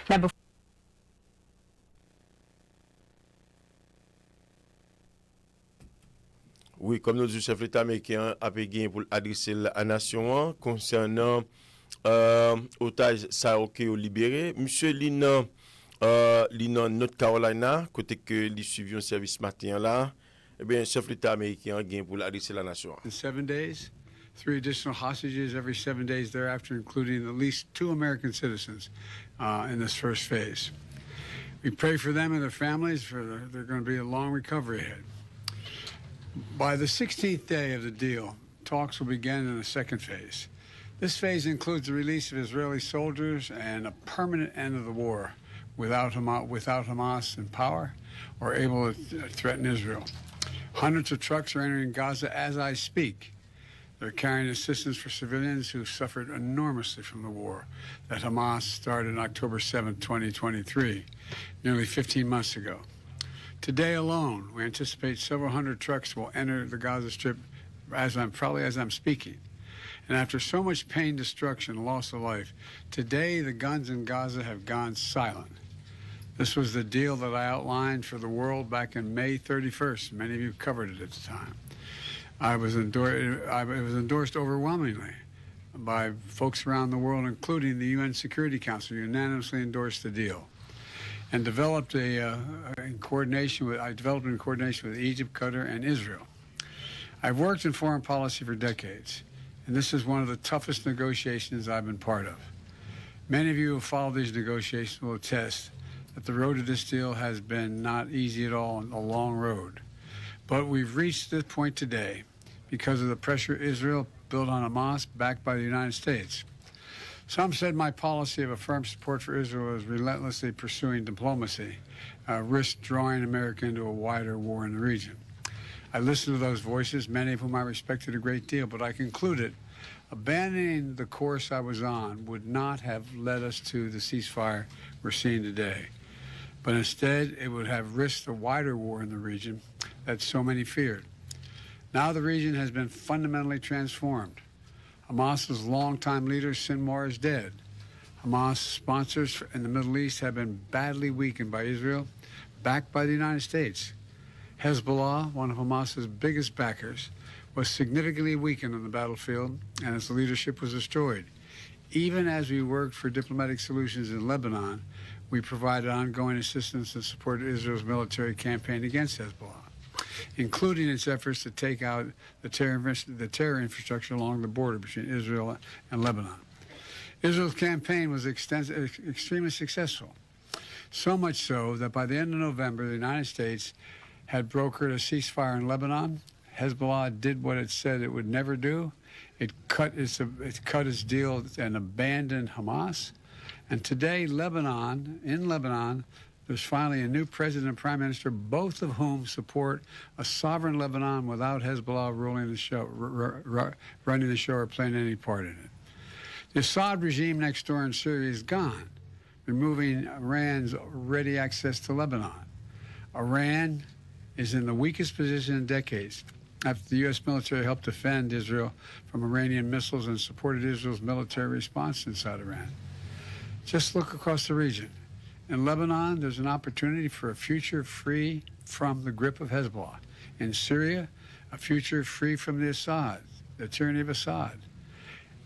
Now, Oui, comme nous dit le chef de l'État américain a gagné pour adresser la nation concernant otages ça libéré. Monsieur Lina, North Carolina, côté que les suivi un service matin là, eh bien, chef de l'État américain a gagné pour adresser la nation. In 7 days, 3 additional hostages every 7 days thereafter, including at least 2 American citizens in this first phase. We pray for them and their families. They're going to be a long recovery ahead. By the 16th day of the deal, talks will begin in the second phase. This phase includes the release of Israeli soldiers and a permanent end of the war without Hamas in power or able to threaten Israel. Hundreds of trucks are entering Gaza as I speak. They're carrying assistance for civilians who suffered enormously from the war that Hamas started on October 7, 2023, nearly 15 months ago. Today alone, we anticipate several hundred trucks will enter the Gaza Strip as I'm speaking. And after so much pain, destruction, loss of life, today the guns in Gaza have gone silent. This was the deal that I outlined for the world back in May 31st. Many of you covered it at the time. It was endorsed overwhelmingly by folks around the world, including the UN Security Council, unanimously endorsed the deal. And developed in coordination with Egypt, Qatar, and Israel. I've worked in foreign policy for decades, and this is one of the toughest negotiations I've been part of. Many of you who followed these negotiations will attest that the road to this deal has been not easy at all, and a long road. But we've reached this point today because of the pressure Israel built on Hamas, backed by the United States. Some said my policy of a firm support for Israel is relentlessly pursuing diplomacy, risked drawing America into a wider war in the region. I listened to those voices, many of whom I respected a great deal, but I concluded abandoning the course I was on would not have led us to the ceasefire we're seeing today. But instead, it would have risked a wider war in the region that so many feared. Now the region has been fundamentally transformed. Hamas's longtime leader, Sinwar, is dead. Hamas sponsors in the Middle East have been badly weakened by Israel, backed by the United States. Hezbollah, one of Hamas's biggest backers, was significantly weakened on the battlefield, and its leadership was destroyed. Even as we worked for diplomatic solutions in Lebanon, we provided ongoing assistance and supported Israel's military campaign against Hezbollah, including its efforts to take out the terror infrastructure along the border between Israel and Lebanon. Israel's campaign was extremely successful, so much so that by the end of November, the United States had brokered a ceasefire in Lebanon. Hezbollah did what it said it would never do. It cut its deal and abandoned Hamas. And today, in Lebanon, there's finally a new president and prime minister, both of whom support a sovereign Lebanon without Hezbollah running the show or playing any part in it. The Assad regime next door in Syria is gone, removing Iran's ready access to Lebanon. Iran is in the weakest position in decades after the U.S. military helped defend Israel from Iranian missiles and supported Israel's military response inside Iran. Just look across the region. In Lebanon, there's an opportunity for a future free from the grip of Hezbollah. In Syria, a future free from the tyranny of Assad.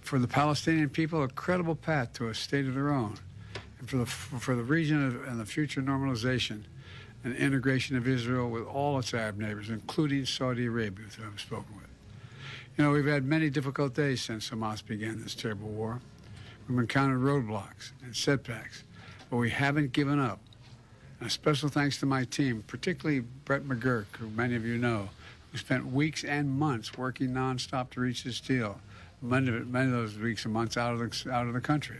For the Palestinian people, a credible path to a state of their own. And for the region and the future normalization and integration of Israel with all its Arab neighbors, including Saudi Arabia, who I've spoken with. You know, we've had many difficult days since Hamas began this terrible war. We've encountered roadblocks and setbacks, but we haven't given up. And a special thanks to my team, particularly Brett McGurk, who many of you know, who spent weeks and months working nonstop to reach this deal. Many of those weeks and months out of the country.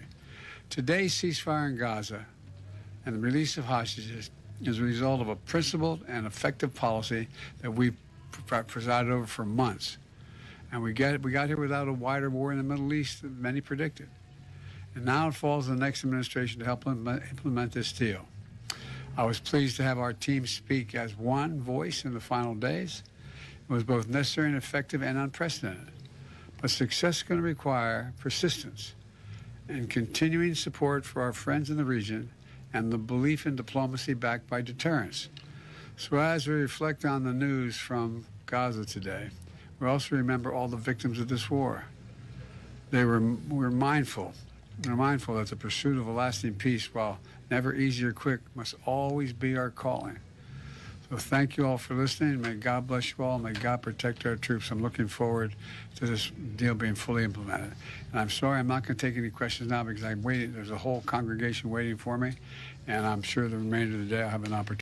Today's ceasefire in Gaza and the release of hostages is a result of a principled and effective policy that we presided over for months. And we got here without a wider war in the Middle East than many predicted. And now it falls on the next administration to help implement this deal. I was pleased to have our team speak as one voice in the final days. It was both necessary and effective and unprecedented. But success is going to require persistence and continuing support for our friends in the region and the belief in diplomacy backed by deterrence. So as we reflect on the news from Gaza today, we also remember all the victims of this war. We're mindful. We're mindful that the pursuit of a lasting peace, while never easy or quick, must always be our calling. So thank you all for listening. May God bless you all. May God protect our troops. I'm looking forward to this deal being fully implemented. And I'm sorry I'm not going to take any questions now because I'm waiting. There's a whole congregation waiting for me, and I'm sure the remainder of the day I'll have an opportunity.